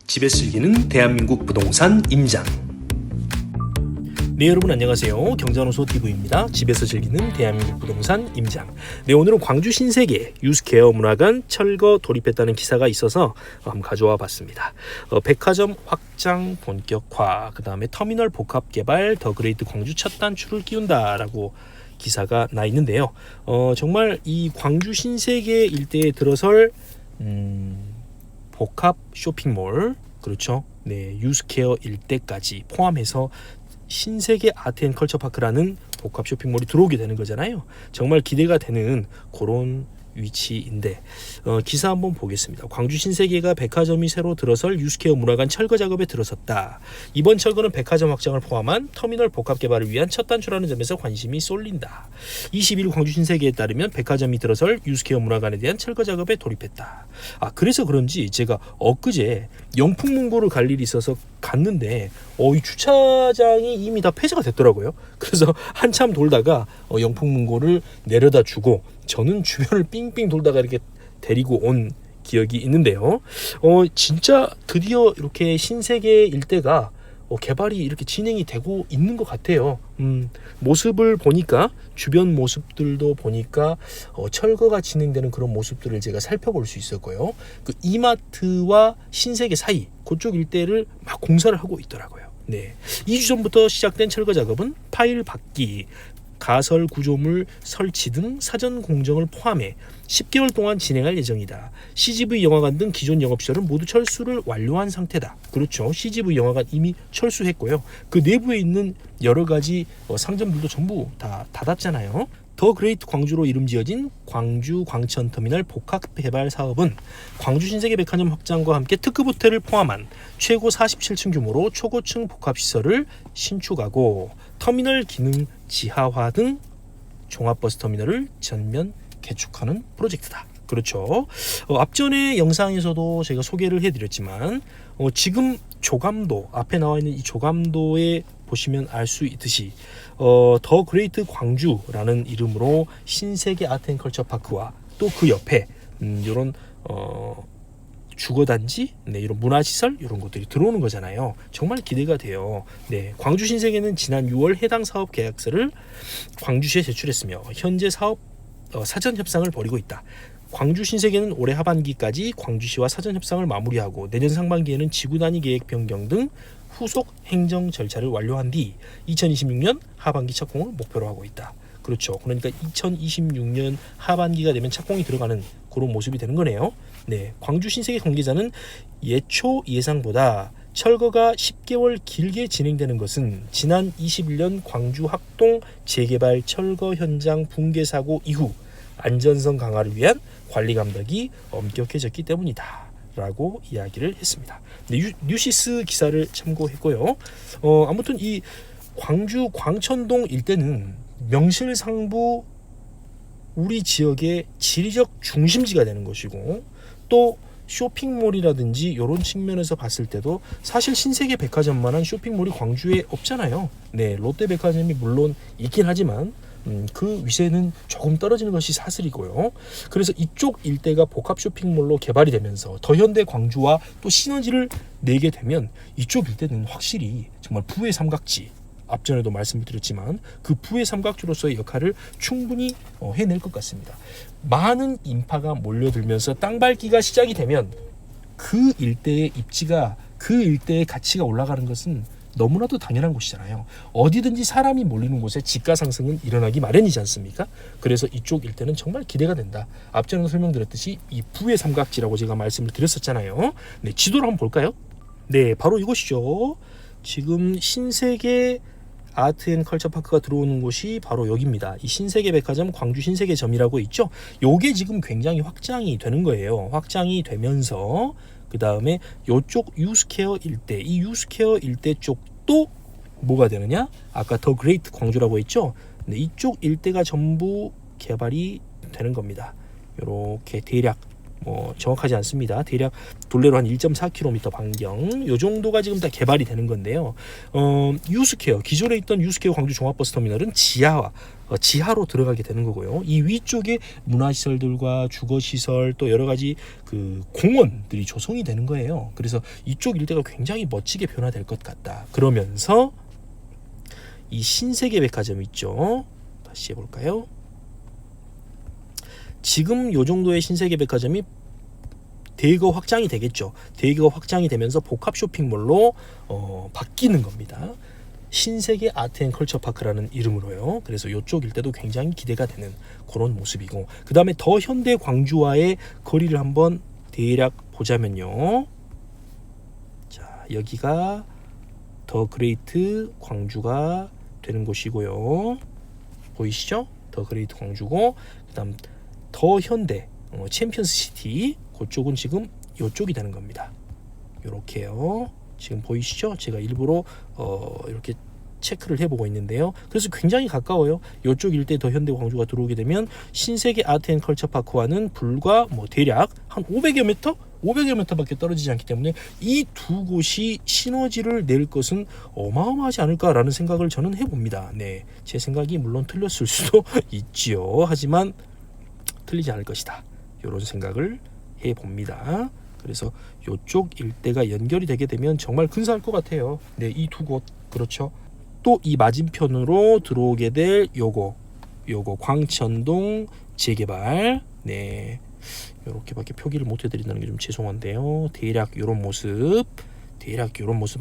집에서 즐기는 대한민국 부동산 임장. 네, 여러분 안녕하세요. 경자노소 TV입니다. 집에서 즐기는 대한민국 부동산 임장. 네, 오늘은 광주 신세계 유스케어 문화관 철거 돌입했다는 기사가 있어서 한번 가져와 봤습니다. 백화점 확장 본격화, 그 다음에 터미널 복합 개발, 더 그레이트 광주 첫 단추를 끼운다라고 기사가 나 있는데요. 정말 이 광주 신세계 일대에 들어설 복합 쇼핑몰, 그렇죠? 네, 유스케어 일대까지 포함해서 신세계 아트앤컬처파크라는 복합 쇼핑몰이 들어오게 되는 거잖아요. 정말 기대가 되는 그런 위치인데 기사 한번 보겠습니다. 광주 신세계가 백화점이 새로 들어설 유스케어 문화관 철거 작업에 들어섰다. 이번 철거는 백화점 확장을 포함한 터미널 복합 개발을 위한 첫 단추라는 점에서 관심이 쏠린다. 20일 광주 신세계에 따르면 백화점이 들어설 유스케어 문화관에 대한 철거 작업에 돌입했다. 그래서 그런지 제가 엊그제 영풍문고를 갈 일이 있어서 갔는데 이 주차장이 이미 다 폐쇄가 됐더라고요. 그래서 한참 돌다가 영풍문고를 내려다 주고 저는 주변을 삥삥 돌다가 이렇게 데리고 온 기억이 있는데요. 진짜 드디어 이렇게 신세계 일대가 개발이 이렇게 진행이 되고 있는 것 같아요. 모습을 보니까, 주변 모습들도 보니까 철거가 진행되는 그런 모습들을 제가 살펴볼 수 있었고요. 그 이마트와 신세계 사이 그쪽 일대를 막 공사를 하고 있더라고요. 네, 2주 전부터 시작된 철거 작업은 파일 받기, 가설 구조물 설치 등 사전 공정을 포함해 10개월 동안 진행할 예정이다. CGV 영화관 등 기존 영업시설은 모두 철수를 완료한 상태다. 그렇죠. CGV 영화관 이미 철수했고요. 그 내부에 있는 여러 가지 상점들도 전부 다 닫았잖아요. 더 그레이트 광주로 이름 지어진 광주 광천터미널 복합 개발 사업은 광주 신세계 백화점 확장과 함께 특급 호텔을 포함한 최고 47층 규모로 초고층 복합시설을 신축하고 터미널 기능 지하화 등 종합버스 터미널을 전면 개축하는 프로젝트다. 그렇죠. 앞전에 영상에서도 제가 소개를 해드렸지만 지금 조감도, 앞에 나와 있는 이 조감도에 보시면 알 수 있듯이 더 그레이트 광주라는 이름으로 신세계 아트앤컬처파크와 또 그 옆에 이런 주거단지, 네, 이런 문화시설 이런 것들이 들어오는 거잖아요. 정말 기대가 돼요. 네, 광주 신세계는 지난 6월 해당 사업 계약서를 광주시에 제출했으며 현재 사업 사전 협상을 벌이고 있다. 광주 신세계는 올해 하반기까지 광주시와 사전 협상을 마무리하고 내년 상반기에는 지구 단위 계획 변경 등 후속 행정 절차를 완료한 뒤 2026년 하반기 착공을 목표로 하고 있다. 그렇죠. 그러니까 2026년 하반기가 되면 착공이 들어가는 그런 모습이 되는 거네요. 네, 광주 신세계 관계자는 예초 예상보다 철거가 10개월 길게 진행되는 것은 지난 21년 광주 학동 재개발 철거 현장 붕괴 사고 이후 안전성 강화를 위한 관리 감독이 엄격해졌기 때문이다 라고 이야기를 했습니다. 네, 뉴시스 기사를 참고했고요. 아무튼 이 광주 광천동 일대는 명실상부 우리 지역의 지리적 중심지가 되는 것이고, 또 쇼핑몰이라든지 이런 측면에서 봤을 때도 사실 신세계 백화점만한 쇼핑몰이 광주에 없잖아요. 네, 롯데백화점이 물론 있긴 하지만 그 위세는 조금 떨어지는 것이 사실이고요. 그래서 이쪽 일대가 복합 쇼핑몰로 개발이 되면서 더현대 광주와 또 시너지를 내게 되면 이쪽 일대는 확실히 정말 부의 삼각지, 앞전에도 말씀을 드렸지만 그 부의 삼각지로서의 역할을 충분히 해낼 것 같습니다. 많은 인파가 몰려들면서 땅 밟기가 시작이 되면 그 일대의 입지가, 그 일대의 가치가 올라가는 것은 너무나도 당연한 것이잖아요. 어디든지 사람이 몰리는 곳에 집가 상승은 일어나기 마련이지 않습니까? 그래서 이쪽 일대는 정말 기대가 된다. 앞전에도 설명드렸듯이 이 부의 삼각지라고 제가 말씀을 드렸었잖아요. 네, 지도를 한번 볼까요? 네, 바로 이것이죠. 지금 신세계 아트앤컬처파크가 들어오는 곳이 바로 여기입니다. 이 신세계 백화점 광주 신세계점이라고 있죠. 요게 지금 굉장히 확장이 되는 거예요. 확장이 되면서 그 다음에 요쪽 유스케어 일대, 이 유스케어 일대 쪽도 뭐가 되느냐? 아까 더 그레이트 광주라고 했죠. 네, 이쪽 일대가 전부 개발이 되는 겁니다. 요렇게 대략 뭐 정확하지 않습니다. 대략 둘레로 한 1.4km 반경 요 정도가 지금 다 개발이 되는 건데요. 유스케어 기존에 있던 유스케어 광주 종합버스터미널은 지하로 들어가게 되는 거고요. 이 위쪽에 문화시설들과 주거시설 또 여러 가지 그 공원들이 조성이 되는 거예요. 그래서 이쪽 일대가 굉장히 멋지게 변화될 것 같다. 그러면서 이 신세계백화점 있죠. 다시 해볼까요? 지금 요 정도의 신세계백화점이 대거 확장이 되겠죠. 대거 확장이 되면서 복합 쇼핑몰로 바뀌는 겁니다. 신세계 아트앤컬처파크라는 이름으로요. 그래서 이쪽 일대도 굉장히 기대가 되는 그런 모습이고, 그 다음에 더 현대 광주와의 거리를 한번 대략 보자면요. 자, 여기가 더 그레이트 광주가 되는 곳이고요. 보이시죠? 더 그레이트 광주고, 그 다음 더 현대 챔피언스 시티 그쪽은 지금 이쪽이 되는 겁니다. 이렇게요. 지금 보이시죠? 제가 일부러 이렇게 체크를 해보고 있는데요. 그래서 굉장히 가까워요. 이쪽 일대 더 현대 광주가 들어오게 되면 신세계 아트앤컬처파크와는 불과 뭐 대략 한 500여 미터? 500여 미터밖에 떨어지지 않기 때문에 이 두 곳이 시너지를 낼 것은 어마어마하지 않을까라는 생각을 저는 해봅니다. 네, 제 생각이 물론 틀렸을 수도 있지요. 하지만 틀리지 않을 것이다. 이런 생각을 해봅니다. 그래서 이쪽 일대가 연결이 되게 되면 정말 근사할 것 같아요. 네, 이 두 곳 그렇죠. 또 이 맞은편으로 들어오게 될 요거 광천동 재개발. 네, 이렇게밖에 표기를 못 해드린다는 게 좀 죄송한데요. 대략 이런 모습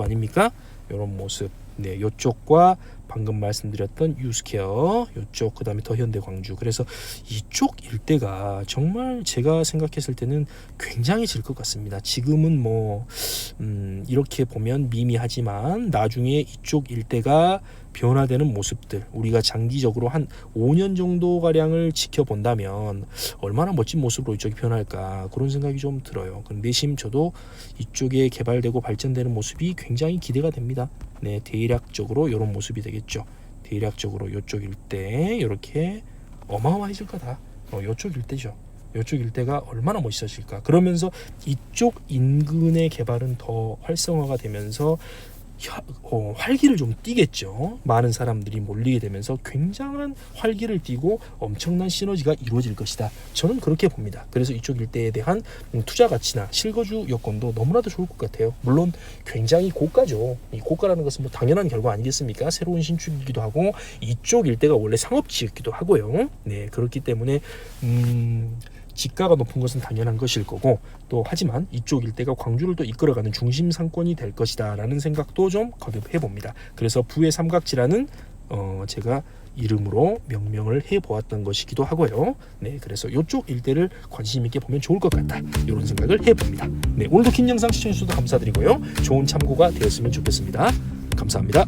아닙니까? 이런 모습. 네, 이쪽과 방금 말씀드렸던 유스케어, 이쪽 그다음에 더 현대 광주. 그래서 이쪽 일대가 정말 제가 생각했을 때는 굉장해질 것 같습니다. 지금은 뭐 이렇게 보면 미미하지만 나중에 이쪽 일대가 변화되는 모습들, 우리가 장기적으로 한 5년 정도 가량을 지켜본다면 얼마나 멋진 모습으로 이쪽이 변할까, 그런 생각이 좀 들어요. 내심 저도 이쪽에 개발되고 발전되는 모습이 굉장히 기대가 됩니다. 네, 대략적으로 이런 모습이 되겠죠. 대략적으로 이쪽 일대 이렇게 어마어마해질 거다. 이쪽 일대죠. 이쪽 일대가 얼마나 멋있어질까. 그러면서 이쪽 인근의 개발은 더 활성화가 되면서 활기를 좀 띠겠죠. 많은 사람들이 몰리게 되면서 굉장한 활기를 띠고 엄청난 시너지가 이루어질 것이다. 저는 그렇게 봅니다. 그래서 이쪽 일대에 대한 투자 가치나 실거주 여건도 너무나도 좋을 것 같아요. 물론 굉장히 고가죠. 이 고가라는 것은 뭐 당연한 결과 아니겠습니까? 새로운 신축이기도 하고 이쪽 일대가 원래 상업지였기도 하고요. 네, 그렇기 때문에 지가가 높은 것은 당연한 것일 거고, 또 하지만 이쪽 일대가 광주를 또 이끌어가는 중심 상권이 될 것이다 라는 생각도 좀 거듭해 봅니다. 그래서 부의 삼각지라는 제가 이름으로 명명을 해보았던 것이기도 하고요. 네, 그래서 이쪽 일대를 관심 있게 보면 좋을 것 같다, 이런 생각을 해봅니다. 네, 오늘도 긴 영상 시청해주셔서 감사드리고요. 좋은 참고가 되었으면 좋겠습니다. 감사합니다.